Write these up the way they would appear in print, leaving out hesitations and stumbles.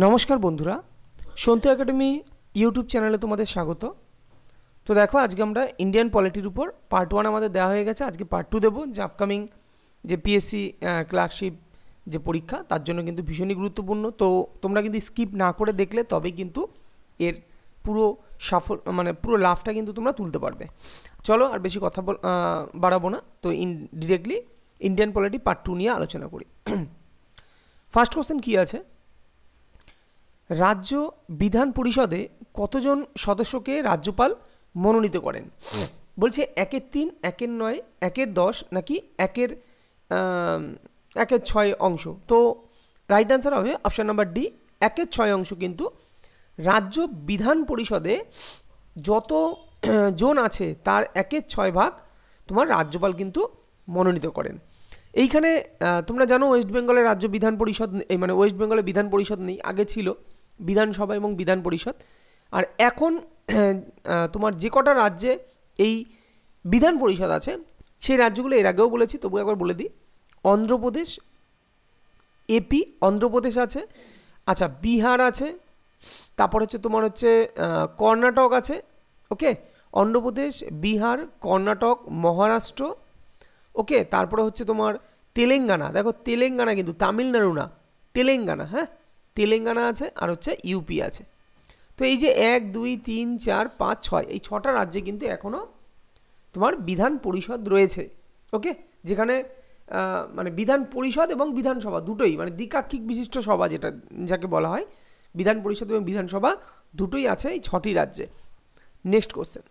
নমস্কার বন্ধুরা, Santu academy YouTube চ্যানেলে তোমাদের স্বাগত। তো দেখো, আজকে আমরা ইন্ডিয়ান পলিটির উপর পার্ট 1 আমাদের দেওয়া হয়ে গেছে। আজকে পার্ট 2 দেবো, যে আপকামিং যে পিএসসি ক্লার্কশিপ যে পরীক্ষা, তার জন্য কিন্তু ভীষণই গুরুত্বপূর্ণ। তো তোমরা কিন্তু স্কিপ না করে দেখলে তবেই কিন্তু এর পুরো পুরো লাভটা কিন্তু তোমরা তুলতে পারবে। চলো আর বেশি কথা বাড়াবো না, তো ডিরেক্টলি ইন্ডিয়ান পলিটি পার্ট 2 নিয়ে আলোচনা করি। ফার্স্ট কোশ্চেন কী আছে, রাজ্য বিধান পরিষদে কতজন সদস্যকে রাজ্যপাল মনোনীত করেন? বলছে 1/3, 1/9, 1/10 নাকি 1/6 অংশ। তো রাইট অ্যান্সার হবে অপশান নাম্বার ডি, 1/6 অংশ। কিন্তু রাজ্য বিধান পরিষদে যত জন আছে তার 1/6 ভাগ তোমার রাজ্যপাল কিন্তু মনোনীত করেন। এইখানে তোমরা জানো ওয়েস্ট বেঙ্গলের রাজ্য বিধান পরিষদ, ওয়েস্ট বেঙ্গলের বিধান পরিষদ নেই, আগে ছিল বিধানসভা এবং বিধান পরিষদ। আর এখন তোমার যে কটা রাজ্যে এই বিধান পরিষদ আছে সেই রাজ্যগুলো এর আগেও বলেছি, তবু একবার বলে দিই। অন্ধ্রপ্রদেশ, এপি, অন্ধ্রপ্রদেশ আছে, আচ্ছা বিহার আছে, তারপর হচ্ছে তোমার হচ্ছে কর্ণাটক আছে, ওকে, অন্ধ্রপ্রদেশ, বিহার, কর্ণাটক, মহারাষ্ট্র, ওকে, তারপরে হচ্ছে তোমার তেলেঙ্গানা। দেখো তেলেঙ্গানা কিন্তু তামিলনাড়ু না, তেলেঙ্গানা, হ্যাঁ তেলেঙ্গানা আছে, আর হচ্ছে ইউপি আছে। তো এই যে 1, 2, 3, 4, 5, 6 এই 6টা রাজ্যে কিন্তু এখনও তোমার বিধান পরিষদ রয়েছে, ওকে, যেখানে বিধান পরিষদ এবং বিধানসভা দুটোই, দ্বিকাক্ষিক বিশিষ্ট সভা যাকে বলা হয়, বিধান পরিষদ এবং বিধানসভা দুটোই আছে এই 6টি রাজ্যে। নেক্সট কোশ্চেন,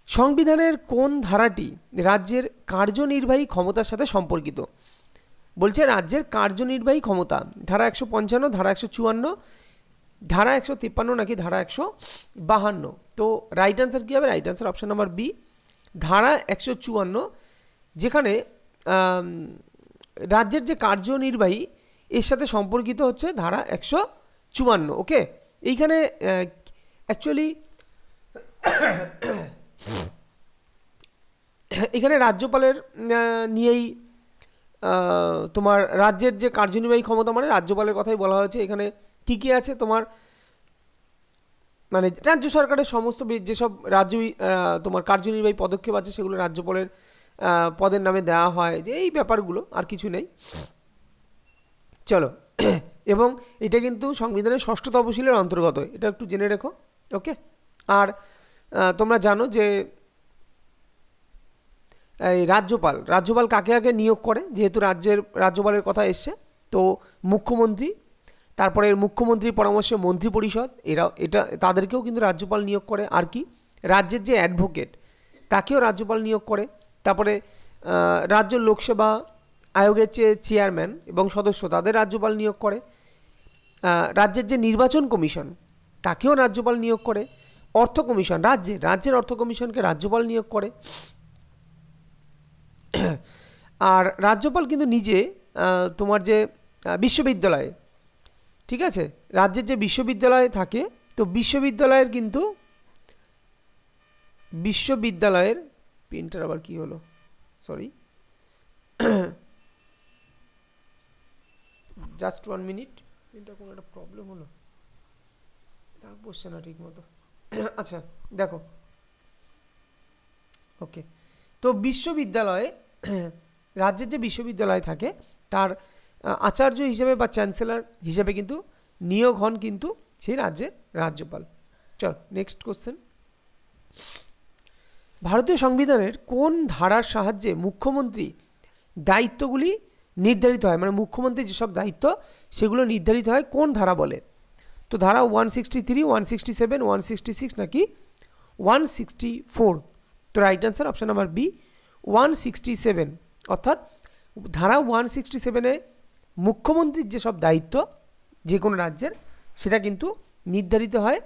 সংবিধানের কোন ধারাটি রাজ্যের কার্যনির্বাহী ক্ষমতার সাথে সম্পর্কিত? বলছে রাজ্যের কার্যনির্বাহী ক্ষমতা, ধারা 155, ধারা 154, ধারা 153 নাকি ধারা 152? তো রাইট অ্যান্সার কী হবে? Right answer option number B, ধারা 154, যেখানে রাজ্যের যে কার্যনির্বাহী এর সাথে সম্পর্কিত হচ্ছে ধারা 154, ওকে। এইখানে অ্যাকচুয়ালি এখানে রাজ্যপালের নিয়েই তোমার রাজ্যের যে কার্যনির্বাহী ক্ষমতা, রাজ্যপালের কথাই বলা হয়েছে। এখানে কী কী আছে তোমার, রাজ্য সরকারের সমস্ত যেসব তোমার কার্যনির্বাহী পদক্ষেপ আছে সেগুলো রাজ্যপালের পদের নামে দেওয়া হয়, যে এই ব্যাপারগুলো, আর কিছু নেই। চলো, এবং এটা কিন্তু সংবিধানের 6ষ্ঠ তফসিলের অন্তর্গত, এটা একটু জেনে রেখো, ওকে। আর তোমরা জানো যে এই রাজ্যপাল কাকে কাকে নিয়োগ করে, যেহেতু রাজ্যপালের কথা এসছে, তো মুখ্যমন্ত্রী, তারপরে মুখ্যমন্ত্রীর পরামর্শে মন্ত্রিপরিষদ, তাদেরকেও কিন্তু রাজ্যপাল নিয়োগ করে। আর কি, রাজ্যের যে অ্যাডভোকেট তাকেও রাজ্যপাল নিয়োগ করে। তারপরে রাজ্য লোকসেবা আয়োগের যে চেয়ারম্যান এবং সদস্য তাদের রাজ্যপাল নিয়োগ করে। রাজ্যের যে নির্বাচন কমিশন তাকেও রাজ্যপাল নিয়োগ করে। অর্থ কমিশন, রাজ্যের অর্থ কমিশনকে রাজ্যপাল নিয়োগ করে। আর রাজ্যপাল কিন্তু নিজে তোমার যে বিশ্ববিদ্যালয়ে, ঠিক আছে, রাজ্যের যে বিশ্ববিদ্যালয় থাকে, তো বিশ্ববিদ্যালয়ের পেনটার আবার কি হলো, সরি, জাস্ট 1 মিনিট, পেনটা কোনো একটা প্রবলেম হলো, বসছে না ঠিক মতো। আচ্ছা দেখো, ওকে, তো বিশ্ববিদ্যালয়ে রাজ্যের যে বিশ্ববিদ্যালয় থাকে তার আচার্য হিসেবে বা চ্যান্সেলর হিসেবে কিন্তু নিয়োগ হন কিন্তু সেই রাজ্যের রাজ্যপাল। চল নেক্সট কোশ্চেন, ভারতীয় সংবিধানের কোন ধারার সাহায্যে মুখ্যমন্ত্রী দায়িত্বগুলি নির্ধারিত হয়? মুখ্যমন্ত্রীর যেসব দায়িত্ব সেগুলো নির্ধারিত হয় কোন ধারা বলে? তো ধারা 163, 167, 166 নাকি 164? তো right answer option number B, 167, অর্থাৎ ধারা 167-এ মুখ্যমন্ত্রীর যেসব দায়িত্ব যে কোনো রাজ্যের, সেটা কিন্তু নির্ধারিত হয়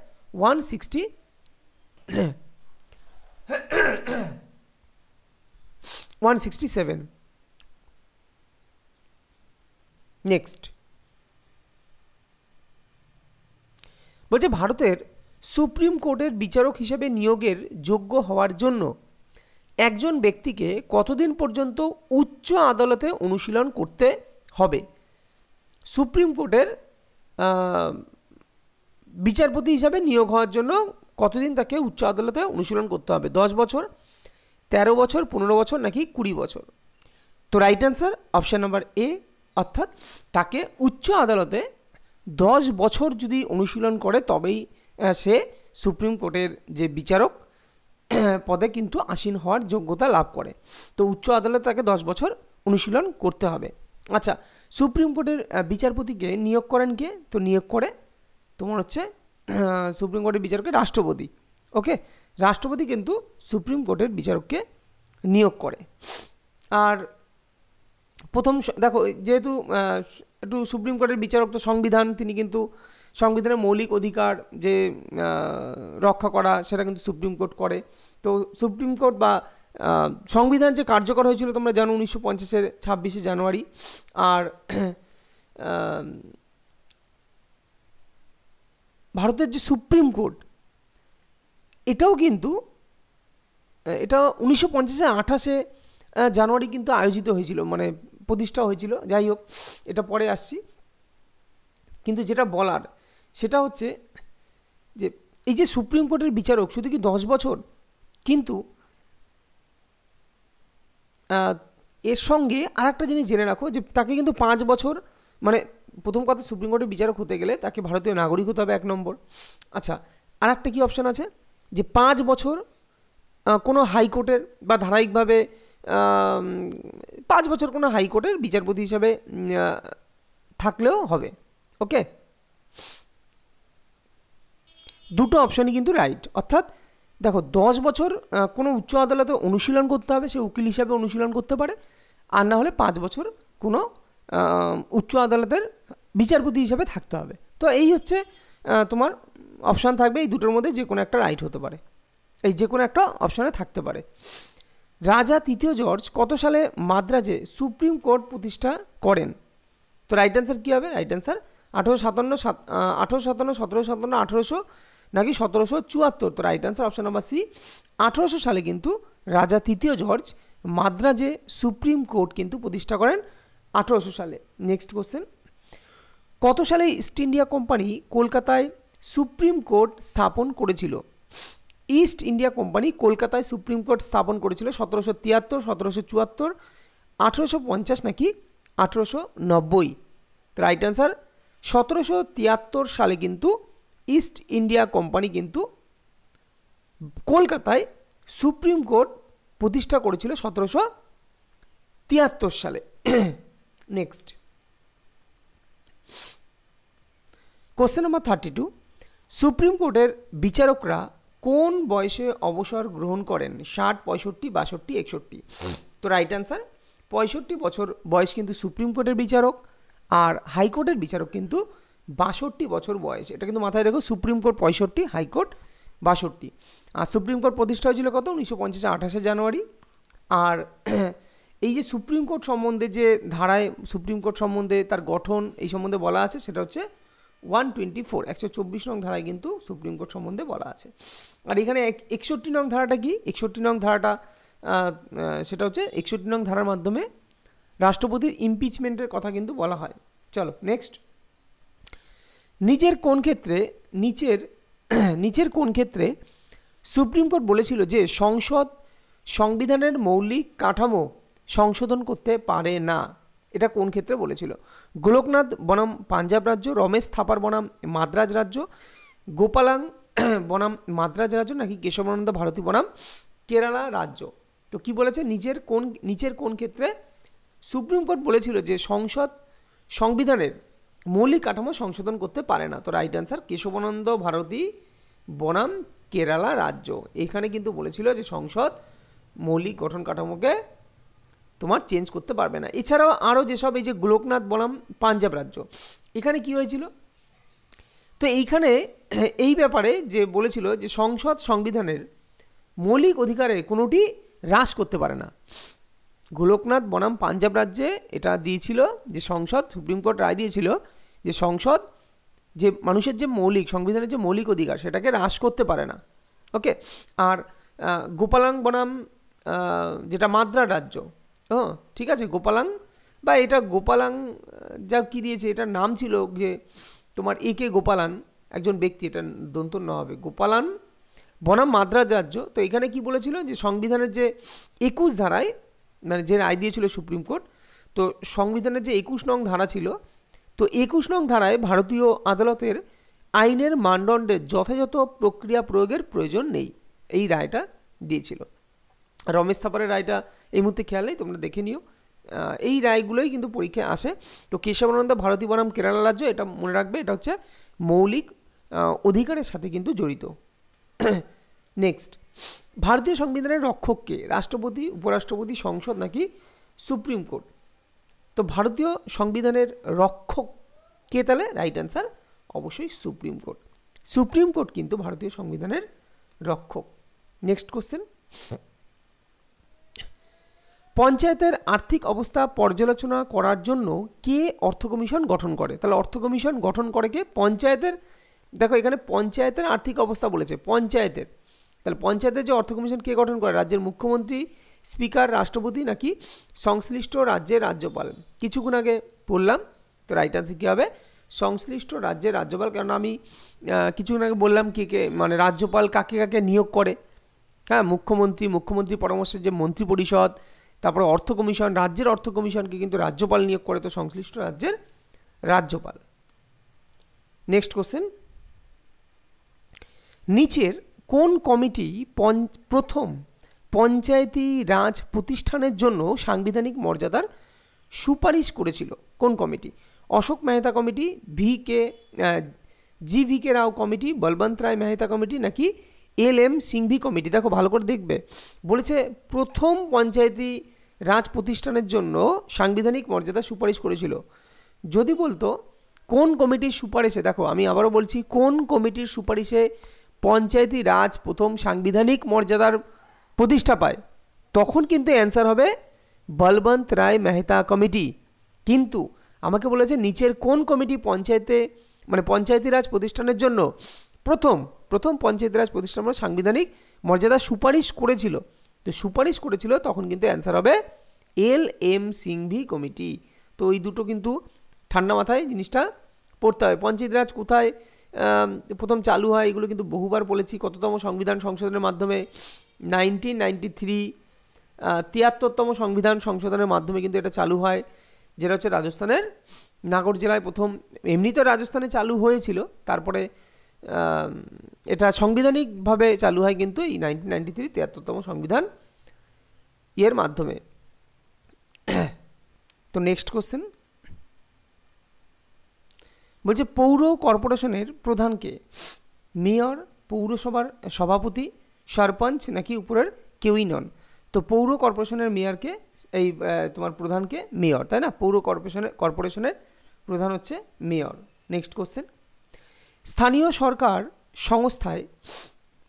167। নেক্সট বলছে ভারতের সুপ্রিম কোর্টের বিচারক হিসেবে নিয়োগের যোগ্য হওয়ার জন্য একজন ব্যক্তিকে কতদিন পর্যন্ত উচ্চ আদালতে অনুশীলন করতে হবে? সুপ্রিম কোর্টের বিচারপতি হিসাবে নিয়োগ হওয়ার জন্য কতদিন তাকে উচ্চ আদালতে অনুশীলন করতে হবে? 10 বছর, 13 বছর, 15 বছর নাকি 20 বছর? তো right answer option number A, অর্থাৎ তাকে উচ্চ আদালতে 10 বছর যদি অনুশীলন করে তবেই সে সুপ্রিম কোর্টের যে বিচারক পদে কিন্তু আসীন হওয়ার যোগ্যতা লাভ করে। তো উচ্চ আদালতে তাকে 10 বছর অনুশীলন করতে হবে। আচ্ছা, সুপ্রিম কোর্টের বিচারপতিকে নিয়োগ করেন কে? তো নিয়োগ করে তোমার হচ্ছে সুপ্রিম কোর্টের বিচারককে রাষ্ট্রপতি। ওকে, রাষ্ট্রপতি কিন্তু সুপ্রিম কোর্টের বিচারককে নিয়োগ করে। আর প্রথম দেখো, যেহেতু একটু সুপ্রিম কোর্টের বিচারক তো সংবিধান, তিনি কিন্তু সংবিধানের মৌলিক অধিকার যে রক্ষা করা সেটা কিন্তু সুপ্রিম কোর্ট করে। তো সুপ্রিম কোর্ট বা সংবিধান যে কার্যকর হয়েছিল তোমরা জানো 1950-এর 26শে জানুয়ারি। আর ভারতের যে সুপ্রিম কোর্ট এটাও কিন্তু এটা 1950-এর 28শে জানুয়ারি কিন্তু আয়োজিত হয়েছিল, মানে প্রতিষ্ঠা হয়েছিল। যাই হোক, এটা পরে আসছি। কিন্তু যেটা বলার সেটা হচ্ছে যে এই যে সুপ্রিম কোর্টের বিচারক শুধু কি 10 বছর, কিন্তু এর সঙ্গে আর একটা জিনিস জেনে রাখো যে তাকে কিন্তু 5 বছর, মানে প্রথম কথা সুপ্রিম কোর্টের বিচারক হতে গেলে তাকে ভারতীয় নাগরিক হতে হবে 1 নম্বর। আচ্ছা, আর একটা কী অপশান আছে যে 5 বছর কোনো হাইকোর্টের বা ধারাবাহিকভাবে 5 বছর কোনো হাইকোর্টের বিচারপতি হিসাবে থাকলেও হবে। ওকে, দুটো অপশানই কিন্তু রাইট। অর্থাৎ দেখো 10 বছর কোনো উচ্চ আদালতে অনুশীলন করতে হবে, সে উকিল হিসাবে অনুশীলন করতে পারে, আর না হলে 5 বছর কোনো উচ্চ আদালতের বিচারপতি হিসাবে থাকতে হবে। তো এই হচ্ছে তোমার অপশান থাকবে, এই দুটোর মধ্যে যে কোনো একটা রাইট হতে পারে, এই যে কোনো একটা অপশানে থাকতে পারে। রাজা তৃতীয় জর্জ কত সালে মাদ্রাজে সুপ্রিম কোর্ট প্রতিষ্ঠা করেন? তো রাইট অ্যান্সার কী হবে? রাইট অ্যান্সার 1857, 1757, 1800 নাকি 1774? তো right answer option number C, 1800 সালে কিন্তু রাজা তৃতীয় জর্জ মাদ্রাজে সুপ্রিম কোর্ট কিন্তু প্রতিষ্ঠা করেন 1800 সালে। নেক্সট কোশ্চেন, কত সালে ইস্ট ইন্ডিয়া কোম্পানি কলকাতায় সুপ্রিম কোর্ট স্থাপন করেছিল? ইস্ট ইন্ডিয়া কোম্পানি কলকাতায় সুপ্রিম কোর্ট স্থাপন করেছিল 1773, 1774, 1850 নাকি 1890? রাইট অ্যান্সার 1773 সালে কিন্তু ইস্ট ইন্ডিয়া কোম্পানি কিন্তু কলকাতায় সুপ্রিম কোর্ট প্রতিষ্ঠা করেছিল 1773 সালে। নেক্সট কোশ্চেন নাম্বার 32, সুপ্রিম কোর্টের বিচারকরা কোন বয়সে অবসর গ্রহণ করেন? 60, 65, 62, 61? তো রাইট অ্যান্সার 65 বছর বয়স কিন্তু সুপ্রিম কোর্টের বিচারক, আর হাইকোর্টের বিচারক কিন্তু 62 বছর বয়স। এটা কিন্তু মাথায় রেখো, সুপ্রিম কোর্ট 65, হাইকোর্ট 62। আর সুপ্রিম কোর্ট প্রতিষ্ঠা হয়েছিল কত? 1950-এর 28শে জানুয়ারি। আর এই যে সুপ্রিম কোর্ট সম্বন্ধে যে ধারায় সুপ্রিম কোর্ট সম্বন্ধে তার গঠন এই সম্বন্ধে বলা আছে সেটা হচ্ছে 124, 124 নং ধারায় কিন্তু সুপ্রিম কোর্ট সম্বন্ধে বলা আছে। আর এখানে 61 নং ধারাটা কি? 61 নং ধারাটা সেটা হচ্ছে 61 নং ধারার মাধ্যমে রাষ্ট্রপতির ইমপিচমেন্টের কথা কিন্তু বলা হয়। চলো নেক্সট, নিচের কোন ক্ষেত্রে সুপ্রিম কোর্ট বলেছিল যে সংসদ সংবিধানের মৌলিক কাঠামো সংশোধন করতে পারে না? এটা কোন ক্ষেত্রে বলেছিল? গোলকনাথ বনাম পাঞ্জাব রাজ্য, রমেশ থাপার বনাম মাদ্রাজ রাজ্য, গোপালাং বনাম মাদ্রাজ রাজ্য নাকি কেশবানন্দ ভারতী বনাম কেরালা রাজ্য? তো কি বলেছে? নিচের কোন ক্ষেত্রে সুপ্রিম কোর্ট বলেছিল যে সংবিধানের মৌলিক কাঠামো সংশোধন করতে পারে না? তো রাইট অ্যান্সার কেশবানন্দ ভারতী বনাম কেরালা রাজ্য। এখানে কিন্তু বলেছিল যে সংসদ মৌলিক গঠন কাঠামোকে তোমার চেঞ্জ করতে পারবে না। এছাড়াও আরও যেসব, এই যে গোলকনাথ বনাম পাঞ্জাব রাজ্য, এখানে কি হয়েছিল? তো এইখানে এই ব্যাপারে যে বলেছিল যে সংবিধানের মৌলিক অধিকারের কোনোটি হ্রাস করতে পারে না। গোলকনাথ বনাম পাঞ্জাব রাজ্যে এটা দিয়েছিল যে সুপ্রিম কোর্ট রায় দিয়েছিল যে সংসদ যে মানুষের যে সংবিধানের যে মৌলিক অধিকার সেটাকে হ্রাস করতে পারে না। ওকে, আর গোপালাং বনাম যেটা মাদ্রাজ রাজ্য, ঠিক আছে, গোপালাং বা এটা গোপালাং যা কী দিয়েছে, এটার নাম ছিল যে তোমার A.K. গোপালান, একজন ব্যক্তি, এটা দন্তন্য হবে, গোপালান বনাম মাদ্রাজ রাজ্য। তো এখানে কি বলেছিল যে সংবিধানের যে 21 ধারায়, মানে যে রায় দিয়েছিল সুপ্রিম কোর্ট, তো সংবিধানের যে 21 নং ধারা ছিল, তো 21 নং ধারায় ভারতীয় আদালতের আইনের মানদণ্ডের যথাযথ প্রক্রিয়া প্রয়োগের প্রয়োজন নেই, এই রায়টা দিয়েছিল। রমেশ থাপারের রায়টা এই মুহূর্তে খেয়াল নেই, তোমরা দেখে নিও। এই রায়গুলোই কিন্তু পরীক্ষায় আসে। তো কেশবানন্দ ভারতী বনাম কেরালা রাজ্য, এটা মনে রাখবে, এটা হচ্ছে মৌলিক অধিকারের সাথে কিন্তু জড়িত। নেক্সট, ভারতীয় সংবিধানের রক্ষককে রাষ্ট্রপতি, উপরাষ্ট্রপতি, সংসদ নাকি সুপ্রিম কোর্ট? তো ভারতীয় সংবিধানের রক্ষক কে তাহলে? রাইট অ্যান্সার অবশ্যই সুপ্রিম কোর্ট। সুপ্রিম কোর্ট কিন্তু ভারতীয় সংবিধানের রক্ষক। নেক্সট কোশ্চেন, পঞ্চায়েতের আর্থিক অবস্থা পর্যালোচনা করার জন্য কে অর্থ কমিশন গঠন করে? তাহলে অর্থ কমিশন গঠন করে কে? পঞ্চায়েতের, দেখো এখানে পঞ্চায়েতের আর্থিক অবস্থা বলেছে, পঞ্চায়েতের, তাহলে পঞ্চায়েতের যে অর্থ কমিশন কে গঠন করে? রাজ্যের মুখ্যমন্ত্রী, স্পিকার, রাষ্ট্রপতি নাকি সংশ্লিষ্ট রাজ্যের রাজ্যপাল? কিছুক্ষণ আগে বললাম, তো রাইট আনসার কী হবে? সংশ্লিষ্ট রাজ্যের রাজ্যপাল। কারণ আমি কিছুক্ষণ আগে বললাম কে কে, মানে রাজ্যপাল কাকে কাকে নিয়োগ করে, হ্যাঁ, মুখ্যমন্ত্রী পরামর্শের যে মন্ত্রী পরিষদ, তারপরে অর্থ কমিশন, রাজ্যের অর্থ কমিশনকে কিন্তু রাজ্যপাল নিয়োগ করে, তো সংশ্লিষ্ট রাজ্যের রাজ্যপাল। নেক্সট কোশ্চেন, নিচের কোন কমিটি প্রথম পঞ্চায়েতি রাজ প্রতিষ্ঠানের জন্য সাংবিধানিক মর্যাদার সুপারিশ করেছিল? কোন committee? Ashok Mehta committee, GV.K. Rao committee, Balwant Rai Mehta committee নাকি LM সিংভি কমিটি? দেখো ভালো করে দেখবে, বলেছে প্রথম পঞ্চায়েতি রাজ প্রতিষ্ঠানের জন্য সাংবিধানিক মর্যাদা সুপারিশ করেছিল। যদি বলতো কোন কমিটির সুপারিশে, দেখো আমি আবারও বলছি, কোন কমিটির সুপারিশে পঞ্চায়েতি রাজ প্রথম সাংবিধানিক মর্যাদার প্রতিষ্ঠা পায়, তখন কিন্তু অ্যান্সার হবে বলবন্ত রায় মেহতা কমিটি। কিন্তু আমাকে বলেছে নিচের কোন কমিটি পঞ্চায়েতি রাজ প্রতিষ্ঠানের জন্য প্রথম পঞ্চায়েতি রাজ প্রতিষ্ঠান সাংবিধানিক মর্যাদা সুপারিশ করেছিল, তো সুপারিশ করেছিল, তখন কিন্তু অ্যান্সার হবে LM সিংভি কমিটি। তো এই দুটো কিন্তু ঠান্ডা মাথায় জিনিসটা পড়তে হবে। পঞ্চায়েতি রাজ কোথায় প্রথম চালু হয় এগুলো কিন্তু বহুবার বলেছি। কততম সংবিধান সংশোধনের মাধ্যমে? 1993, 73তম সংবিধান সংশোধনের মাধ্যমে কিন্তু এটা চালু হয়, যেটা হচ্ছে রাজস্থানের নাগর জেলায় প্রথম। এমনি তো রাজস্থানে চালু হয়েছিল, তারপরে এটা সাংবিধানিকভাবে চালু হয় কিন্তু এই 1993, 73তম সংবিধান এর মাধ্যমে। তো নেক্সট কোশ্চেন বলছে পৌর কর্পোরেশনের প্রধানকে? মেয়র, পৌরসভার সভাপতি, সরপঞ্চ নাকি উপরের কেউই নন? তো পৌর কর্পোরেশনের মেয়রকে, এই তোমার প্রধানকে মেয়র, তাই না? পৌর কর্পোরেশনের প্রধান হচ্ছে মেয়র। নেক্সট কোশ্চেন, স্থানীয় সরকার সংস্থায়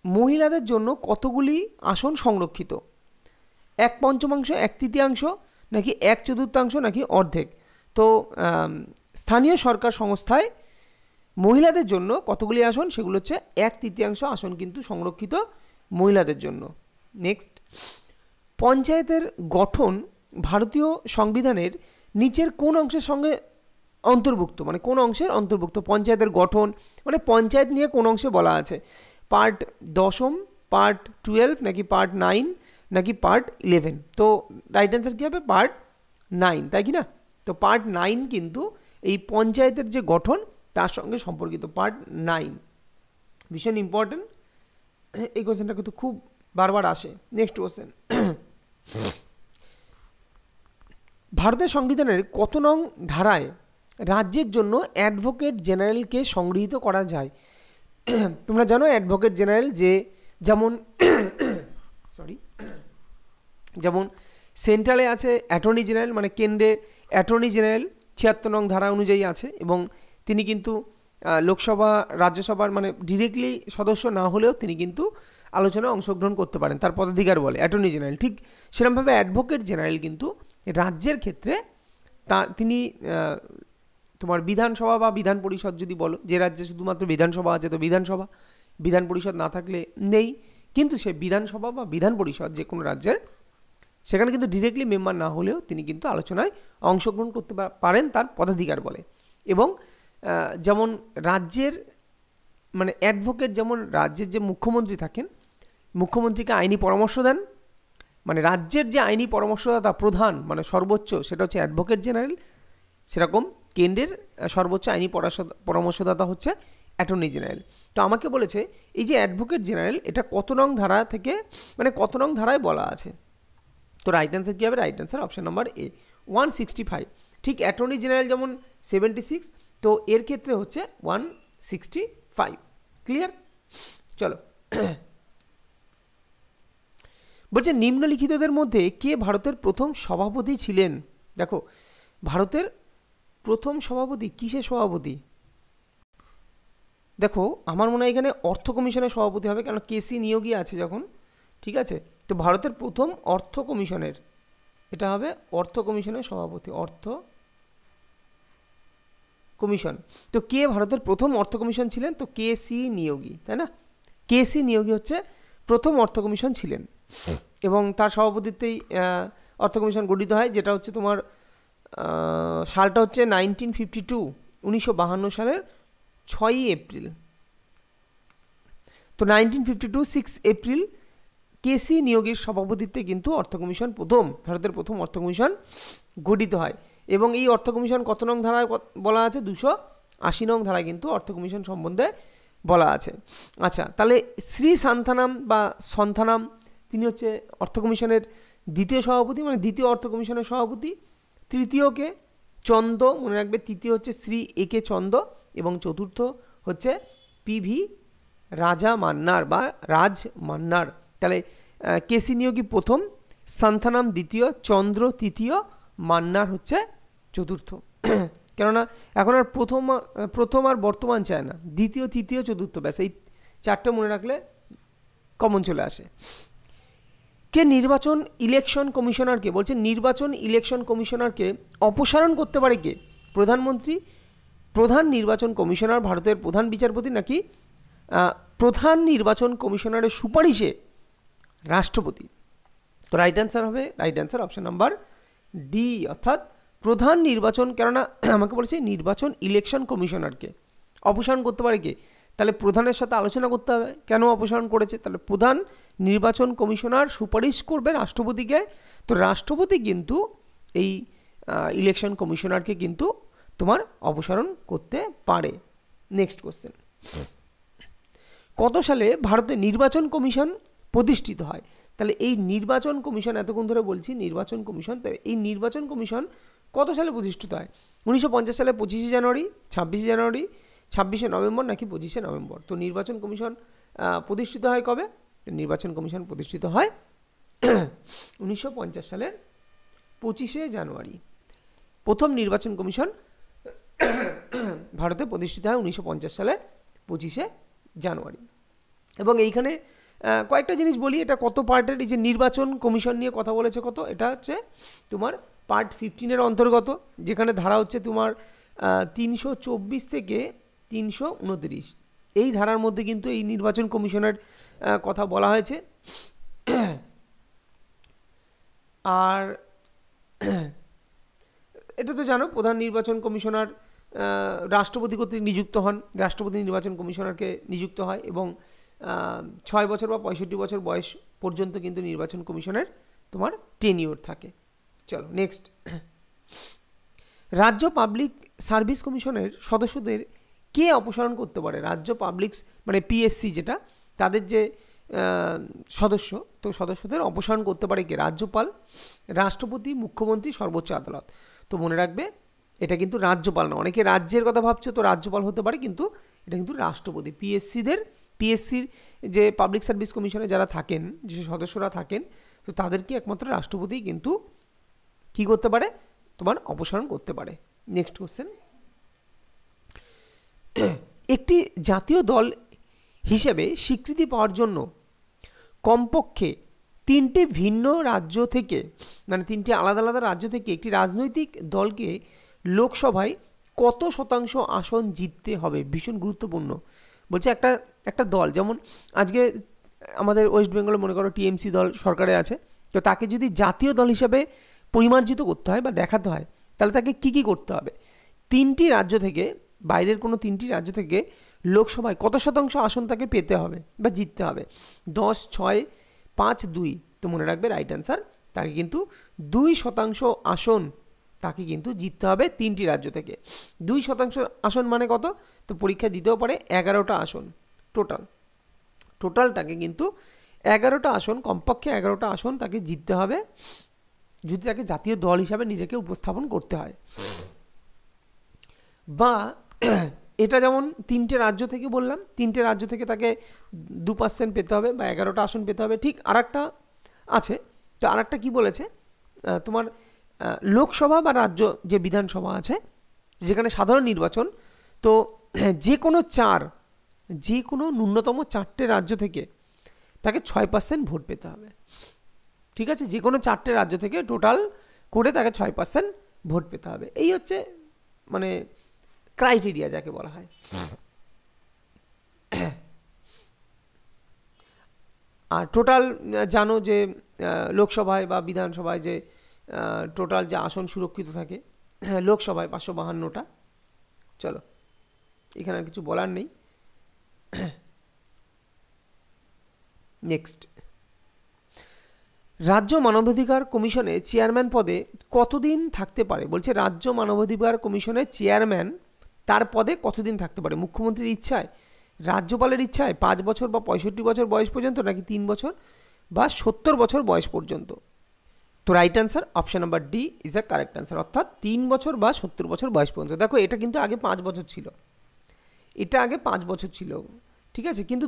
মহিলাদের জন্য কতগুলি আসন সংরক্ষিত? 1/5, 1/3 নাকি 1/4 নাকি অর্ধেক? তো স্থানীয় সরকার সংস্থায় মহিলাদের জন্য কতগুলি আসন? সেগুলো হচ্ছে 1/3 আসন কিন্তু সংরক্ষিত মহিলাদের জন্য। নেক্সট, পঞ্চায়েতের গঠন ভারতীয় সংবিধানের নিচের কোন অংশের সঙ্গে অন্তর্ভুক্ত? মানে কোন অংশের অন্তর্ভুক্ত পঞ্চায়েতের গঠন, মানে পঞ্চায়েত নিয়ে কোন অংশে বলা আছে? পার্ট 10, পার্ট 12 নাকি পার্ট 9 নাকি পার্ট 11? তো রাইট অ্যান্সার কী হবে? পার্ট 9, তাই কি না? তো পার্ট 9 কিন্তু এই পঞ্চায়েতের যে গঠন তার সঙ্গে সম্পর্কিত, পার্ট 9 ভীষণ ইম্পর্টেন্ট। এই কোশ্চেনটা কিন্তু খুব বারবার আসে। নেক্সট কোশ্চেন, ভারতের সংবিধানের কত নং ধারায় রাজ্যের জন্য অ্যাডভোকেট জেনারেলকে সংগৃহীত করা যায়? তোমরা জানো অ্যাডভোকেট জেনারেল যে যেমন সেন্ট্রালে আছে অ্যাটর্নি জেনারেল, মানে কেন্দ্রে অ্যাটর্নি জেনারেল 76 নং ধারা অনুযায়ী আছে, এবং তিনি কিন্তু লোকসভা রাজ্যসভার মানে ডিরেক্টলি সদস্য না হলেও তিনি কিন্তু আলোচনায় অংশগ্রহণ করতে পারেন, তার পদাধিকার বলে অ্যাটর্নি জেনারেল। ঠিক সেরকমভাবে অ্যাডভোকেট জেনারেল কিন্তু রাজ্যের ক্ষেত্রে তিনি তোমার বিধানসভা বা বিধান পরিষদ যদি বলো, যে রাজ্যে শুধুমাত্র বিধানসভা আছে তো বিধান পরিষদ না থাকলে নেই, কিন্তু সে বিধানসভা বা বিধান পরিষদ যে কোনো রাজ্যের সেখানে কিন্তু ডিরেক্টলি মেম্বার না হলেও তিনি কিন্তু আলোচনায় অংশগ্রহণ করতে পারেন তার পদাধিকার বলে। এবং যেমন রাজ্যের মানে অ্যাডভোকেট, যেমন রাজ্যের যে মুখ্যমন্ত্রী থাকেন, মুখ্যমন্ত্রীকে আইনি পরামর্শ দেন, মানে রাজ্যের যে আইনি পরামর্শদাতা প্রধান মানে সর্বোচ্চ সেটা হচ্ছে অ্যাডভোকেট জেনারেল, সেরকম কেন্দ্রের সর্বোচ্চ আইনি পরামর্শদাতা হচ্ছে অ্যাটর্নি জেনারেল। তো আমাকে বলেছে এই যে অ্যাডভোকেট জেনারেল এটা কত নং ধারা থেকে মানে কত নং ধারায় বলা আছে। তো রাইট অ্যান্সার কী হবে? Right answer option number A 165। ঠিক অ্যাটর্নি জেনারেল যেমন 76, তো এর ক্ষেত্রে হচ্ছে 165। ক্লিয়ার? চলো, বলছে নিম্নলিখিতদের মধ্যে কে ভারতের প্রথম সভাপতি ছিলেন? দেখো, ভারতের প্রথম সভাপতি কিসের সভাপতি? দেখো আমার মনে হয় এখানে অর্থ কমিশনের সভাপতি হবে, কারণ কেসি নিয়োগী আছে যখন, ঠিক আছে। তো ভারতের প্রথম অর্থ কমিশনের, এটা হবে অর্থ কমিশনের সভাপতি, অর্থ কমিশন। তো কে ভারতের প্রথম অর্থ কমিশন ছিলেন? তো কেসি নিয়োগী, তাই না? কেসি নিয়োগী হচ্ছে প্রথম অর্থ কমিশন ছিলেন এবং তার সভাপতিত্বেই অর্থ কমিশন গঠিত হয়, যেটা হচ্ছে তোমার সালটা হচ্ছে 1952, 1952 সালের 6ই এপ্রিল। তো 1952 6 এপ্রিল কেসি নিয়োগীর সভাপতিত্বে কিন্তু অর্থ কমিশন ভারতের প্রথম অর্থ কমিশন গঠিত হয়। এবং এই অর্থ কমিশন কত নং ধারায় বলা আছে? 280 নং ধারায় কিন্তু অর্থ কমিশন সম্বন্ধে বলা আছে। আচ্ছা, তাহলে শ্রী সান্থানাম বা সন্থানাম তিনি হচ্ছে অর্থ কমিশনের দ্বিতীয় সভাপতি, মানে দ্বিতীয় অর্থ কমিশনের সভাপতি। তৃতীয়কে চন্দ, মনে রাখবে, তৃতীয় হচ্ছে শ্রী একে চন্দ এবং চতুর্থ হচ্ছে পিভি রাজা মান্নার বা রাজ মান্নার। তাহলে কেসি নিয়োগী প্রথম, সান্থানাম দ্বিতীয়, চন্দ্র তৃতীয়, মান্নার হচ্ছে চতুর্থ। কেননা এখন আর প্রথম আর বর্তমান চায় না, দ্বিতীয় তৃতীয় চতুর্থ, ব্যাস এই চারটে মনে রাখলে কমন চলে আসে। কে নির্বাচন ইলেকশন কমিশনারকে, বলছে নির্বাচন ইলেকশন কমিশনারকে অপসারণ করতে পারে কে? প্রধানমন্ত্রী, প্রধান নির্বাচন কমিশনার ভারতের প্রধান বিচারপতি, নাকি প্রধান নির্বাচন কমিশনারের সুপারিশে রাষ্ট্রপতি? তো রাইট অ্যান্সার হবে, right answer option number D, অর্থাৎ প্রধান নির্বাচন। কেননা আমাকে বলেছে নির্বাচন ইলেকশন কমিশনারকে অপসারণ করতে পারে কে? তাহলে প্রধানের সাথে আলোচনা করতে হবে কেন অপসারণ করেছে। তাহলে প্রধান নির্বাচন কমিশনার সুপারিশ করবে রাষ্ট্রপতিকে, তো রাষ্ট্রপতি কিন্তু এই ইলেকশন কমিশনারকে কিন্তু তোমার অপসারণ করতে পারে। নেক্সট কোশ্চেন, কত সালে ভারতের নির্বাচন কমিশন প্রতিষ্ঠিত হয়? তাহলে এই নির্বাচন কমিশন, এতক্ষণ ধরে বলছি নির্বাচন কমিশন, তাহলে এই নির্বাচন কমিশন কত সালে প্রতিষ্ঠিত হয়? 1950 সালে 25শে জানুয়ারি, 26শে জানুয়ারি, 26শে নভেম্বর, নাকি 25শে নভেম্বর? তো নির্বাচন কমিশন প্রতিষ্ঠিত হয় কবে? নির্বাচন কমিশন প্রতিষ্ঠিত হয় 1950 সালের 25শে জানুয়ারি। প্রথম নির্বাচন কমিশন ভারতে প্রতিষ্ঠিত হয় 1950 সালের 25শে জানুয়ারি। এবং এইখানে কয়েকটা জিনিস বলি, এটা কত পার্টের? এই যে নির্বাচন কমিশন নিয়ে কথা বলেছে কত, এটা হচ্ছে তোমার পার্ট 15-এর অন্তর্গত, যেখানে ধারা হচ্ছে তোমার 324 থেকে 329। এই ধারার মধ্যে কিন্তু এই নির্বাচন কমিশনের কথা বলা হয়েছে। আর এটা তো জানো, প্রধান নির্বাচন কমিশনার রাষ্ট্রপতি কর্তৃক নিযুক্ত হন, রাষ্ট্রপতি নির্বাচন কমিশনারকে নিযুক্ত হয় এবং 6 বছর বা 65 বছর বয়স পর্যন্ত কিন্তু নির্বাচন কমিশনের তোমার টেনিওর থাকে। চলো নেক্সট, রাজ্য পাবলিক সার্ভিস কমিশনের সদস্যদের কে অপসারণ করতে পারে? রাজ্য পাবলিক মানে পিএসসি যেটা, তাদের যে সদস্য, তো সদস্যদের অপসারণ করতে পারে কে? রাজ্যপাল, রাষ্ট্রপতি, মুখ্যমন্ত্রী, সর্বোচ্চ আদালত। তো মনে রাখবে এটা কিন্তু রাজ্যপাল না, অনেকে রাজ্যের কথা ভাবছো, তো রাজ্যপাল হতে পারে, কিন্তু এটা কিন্তু রাষ্ট্রপতি। পিএসসির যে পাবলিক সার্ভিস কমিশনে যারা থাকেন, যে সদস্যরা থাকেন, তো তাদেরকে একমাত্র রাষ্ট্রপতিই কিন্তু কী করতে পারে? তোমার অপসারণ করতে পারে। নেক্সট কোশ্চেন, একটি জাতীয় দল হিসেবে স্বীকৃতি পাওয়ার জন্য কমপক্ষে 3টে ভিন্ন রাজ্য থেকে, মানে 3টে আলাদা আলাদা রাজ্য থেকে একটি রাজনৈতিক দলকে লোকসভায় কত শতাংশ আসন জিততে হবে? ভীষণ গুরুত্বপূর্ণ। বলছে একটা দল, যেমন আজকে আমাদের ওয়েস্ট বেঙ্গলে মনে করো টিএমসি দল সরকারে আছে, তো তো তাকে যদি জাতীয় দল হিসাবে পরিমার্জিত করতে হয় বা দেখাতে হয়, তাহলে তাকে কী করতে হবে? 3টি রাজ্য থেকে, বাইরের কোনো 3টি রাজ্য থেকে লোকসভায় কত শতাংশ আসন তাকে পেতে হবে বা জিততে হবে? 10, 6, 5, 2। তো মনে রাখবে রাইট অ্যান্সার, তাকে কিন্তু 2% আসন তাকে কিন্তু জিততে হবে 3টি রাজ্য থেকে। 2% আসন মানে কত? তো পরীক্ষা দিতেও পারে 11টা আসন টোটালটাকে কিন্তু 11টা আসন, কমপক্ষে 11টা আসন তাকে জিততে হবে যদি তাকে জাতীয় দল হিসাবে নিজেকে উপস্থাপন করতে হয়। বা এটা যেমন 3টে রাজ্য থেকে বললাম, 3টে রাজ্য থেকে তাকে 2% পেতে হবে বা 11টা আসন পেতে হবে। ঠিক আরেকটা আছে, তো আরেকটা কি বলেছে, তোমার লোকসভা বা রাজ্য যে বিধানসভা আছে যেখানে সাধারণ নির্বাচন, তো যে কোনো ন্যূনতম 4টে রাজ্য থেকে তাকে 6% ভোট পেতে হবে। ঠিক আছে, যে কোনো 4টে রাজ্য থেকে টোটাল করে তাকে 6% ভোট পেতে হবে। এই হচ্ছে মানে ক্রাইটেরিয়া যাকে বলা হয়। আর টোটাল জানো যে লোকসভায় বা বিধানসভায় যে টোটাল যে আসন সুরক্ষিত থাকে, লোকসভায় 552টা। চলো, এখানে আর কিছু বলার নেই। নেক্সট, রাজ্য মানবাধিকার কমিশনে চেয়ারম্যান পদে কতদিন থাকতে পারে? বলছে রাজ্য মানবাধিকার কমিশনের চেয়ারম্যান তার পদে কতদিন থাকতে পারে? মুখ্যমন্ত্রীর ইচ্ছায়, রাজ্যপালের ইচ্ছায় 5 বছর বা 65 বছর বয়স পর্যন্ত, নাকি 3 বছর বা 70 বছর বয়স পর্যন্ত? তো right answer option number D is a correct answer, অর্থাৎ 3 বছর বা 70 বছর বয়স পর্যন্ত। দেখো এটা কিন্তু আগে 5 বছর ছিল, এটা আগে 5 বছর ছিল, ঠিক আছে। কিন্তু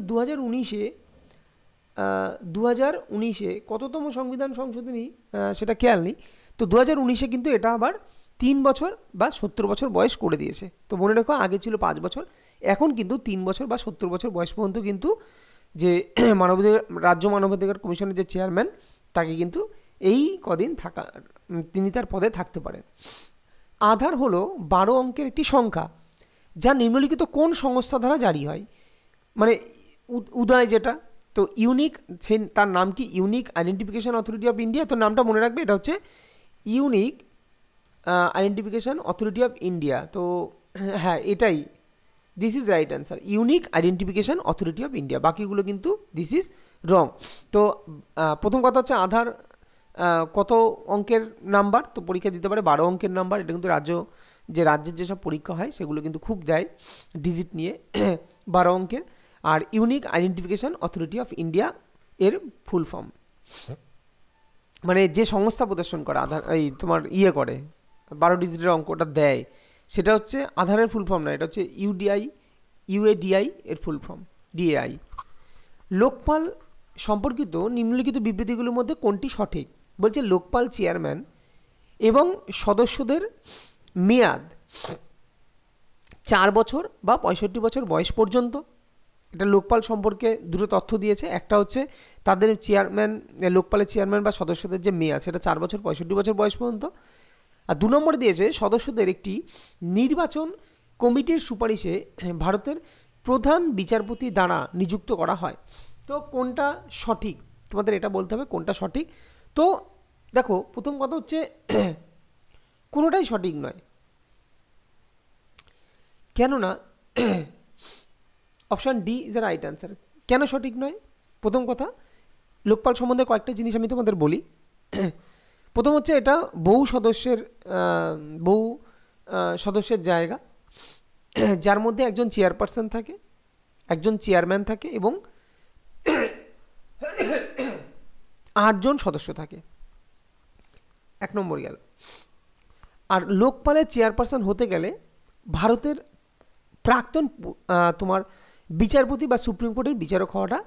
2019-এ কততম সংবিধান সংশোধনী সেটা খেয়াল নেই, তো 2019-এ কিন্তু এটা আবার 3 বছর বা 70 বছর বয়স করে দিয়েছে। তো মনে রাখো আগে ছিল 5 বছর, এখন কিন্তু 3 বছর বা 70 বছর বয়স পর্যন্ত কিন্তু যে রাজ্য মানবাধিকার কমিশনের যে চেয়ারম্যান তাকে কিন্তু এই কদিন তিনি তার পদে থাকতে পারেন। আধার হলো 12 অঙ্কের একটি সংখ্যা যা নিম্নলিখিত কোন সংস্থা দ্বারা জারি হয়? মানে উদয় যেটা, তো ইউনিক, তার নাম কি? Unique identification authority of India. তো নামটা মনে রাখবে, এটা হচ্ছে unique identification authority of India. তো হ্যাঁ, এটাই, this is right answer, unique identification authority of India. বাকিগুলো কিন্তু দিস ইজ রং। তো প্রথম কথা হচ্ছে আধার কত অঙ্কের নাম্বার? তো পরীক্ষা দিতে পারে 12 অঙ্কের নাম্বার। এটা কিন্তু রাজ্যের যেসব পরীক্ষা হয় সেগুলো কিন্তু খুব দেয় ডিজিট নিয়ে 12 অঙ্কের। আর unique identification authority of India এর ফুল ফর্ম, মানে যে সংস্থা প্রদর্শন করে আধার, এই তোমার করে 12 ডিজিটের অঙ্কটা দেয়, সেটা হচ্ছে আধারের ফুল ফর্ম না, এটা হচ্ছে ইউএডিআই এর ফুল ফর্ম, ডিএআই। লোকপাল সম্পর্কিত নিম্নলিখিত বিবৃতিগুলোর মধ্যে কোনটি সঠিক? বলছে লোকপাল চেয়ারম্যান এবং সদস্যদের মেয়াদ 4 বছর বা 65 বছর বয়স পর্যন্ত। এটা লোকপাল সম্পর্কে দুটো তথ্য দিয়েছে, একটা হচ্ছে তাদের লোকপালের চেয়ারম্যান বা সদস্যদের যে মেয়াদ সেটা 4 বছর 65 বছর বয়স পর্যন্ত। আর 2 নম্বরে দিয়েছে সদস্যদের একটি নির্বাচন কমিটির সুপারিশে ভারতের প্রধান বিচারপতি দ্বারা নিযুক্ত করা হয়। তো কোনটা সঠিক তোমাদের এটা বলতে হবে, কোনটা সঠিক। তো দেখো প্রথম কথা হচ্ছে কোনোটাই সঠিক নয়, কেননা option D is a right answer. কেন সঠিক নয়? প্রথম কথা, লোকপাল সম্বন্ধে কয়েকটা জিনিস আমি তোমাদের বলি। প্রথম হচ্ছে এটা বহু সদস্যের জায়গা, যার মধ্যে একজন চেয়ারপারসন থাকে, একজন চেয়ারম্যান থাকে এবং 8 জন সদস্য থাকে। 1 নম্বর গেল। আর লোকপালের চেয়ারপারসন হতে গেলে ভারতের প্রাক্তন তোমার বিচারপতি বা সুপ্রিম কোর্টের বিচারক হওয়াটা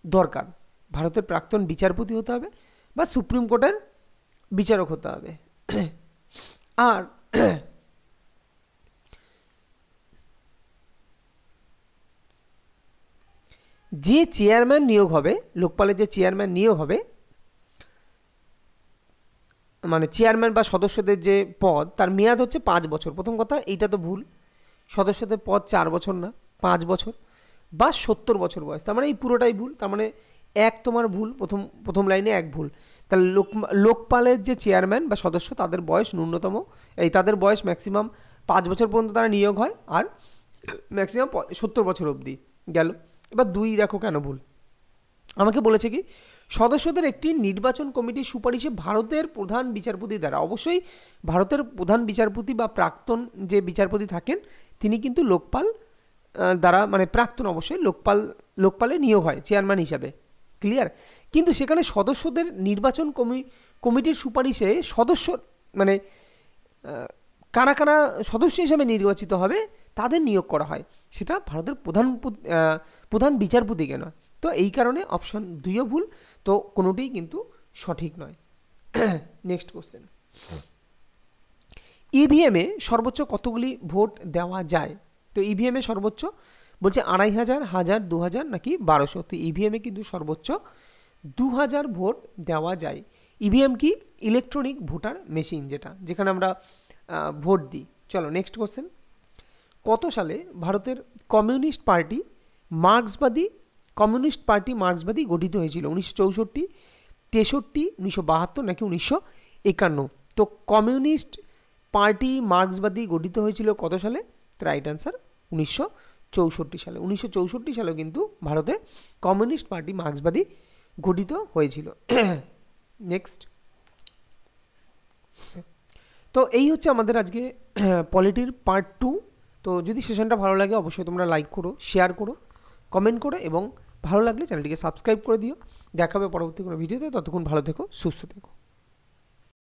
দরকার। ভারতের প্রাক্তন বিচারপতি হতে হবে বা সুপ্রিম কোর্টের বিচারক হতে হবে। আর যে চেয়ারম্যান নিয়োগ হবে, লোকপালের যে চেয়ারম্যান নিয়োগ হবে, মানে চেয়ারম্যান বা সদস্যদের যে পদ, তার মেয়াদ হচ্ছে 5 বছর। প্রথম কথা এইটা তো ভুল, সদস্যদের পদ 4 বছর না 5 বছর বা 70 বছর বয়স, তার মানে এই পুরোটাই ভুল। তার মানে তোমার ভুল, প্রথম লাইনে 1 ভুল। তাহলে লোকপালের যে চেয়ারম্যান বা সদস্য তাদের বয়স ন্যূনতম তাদের বয়স ম্যাক্সিমাম 5 বছর পর্যন্ত তারা নিয়োগ হয়, আর ম্যাক্সিমাম 70 বছর অবধি গেল। এবার 2 দেখো কেন ভুল। আমাকে বলেছে কি সদস্যদের একটি নির্বাচন কমিটির সুপারিশে ভারতের প্রধান বিচারপতি দ্বারা, অবশ্যই ভারতের প্রধান বিচারপতি বা প্রাক্তন যে বিচারপতি থাকেন তিনি কিন্তু লোকপাল দ্বারা, মানে প্রাক্তন অবশ্যই লোকপালে নিয়োগ হয় চেয়ারম্যান হিসাবে, ক্লিয়ার। কিন্তু সেখানে সদস্যদের নির্বাচন কমিটির সুপারিশে সদস্য মানে কারা কারা সদস্য হিসাবে নির্বাচিত হবে তাদের নিয়োগ করা হয়, সেটা ভারতের প্রধান বিচারপতিকে নয়। তো এই কারণে অপশন 2ও ভুল, তো কোনোটিই কিন্তু সঠিক নয়। নেক্সট কোশ্চেন, ইভিএমে সর্বোচ্চ কতগুলি ভোট দেওয়া যায়? তো ইভিএমে সর্বোচ্চ বলছে 2500, 1000, 2000 নাকি 1200। তো ইভিএমে কিন্তু সর্বোচ্চ 2000 ভোট দেওয়া যায়। ইভিএম কি? ইলেকট্রনিক ভোটার মেশিন, যেখানে আমরা ভোট দিই। চলো নেক্সট কোশ্চেন, কত সালে ভারতের কমিউনিস্ট পার্টি মার্ক্সবাদী গঠিত হয়েছিল? 1964, 63, 1972 নাকি 1951? তো কমিউনিস্ট পার্টি মার্ক্সবাদী গঠিত হয়েছিল কত সালে? রাইট অ্যান্সার 1964 সালে। 1964 সালেও কিন্তু ভারতে কমিউনিস্ট পার্টি মার্ক্সবাদী গঠিত হয়েছিল। নেক্সট, তো এই হচ্ছে আমাদের আজকে পলিটির পার্ট 2। তো যদি সেশনটা ভালো লাগে অবশ্যই তোমরা লাইক করো, শেয়ার করো, কমেন্ট করো, এবং ভালো লাগলে চ্যানেলটিকে সাবস্ক্রাইব করে দিও। দেখা হবে পরবর্তী কোনো ভিডিওতে। ততক্ষণ ভালো থেকো, সুস্থ থেকো।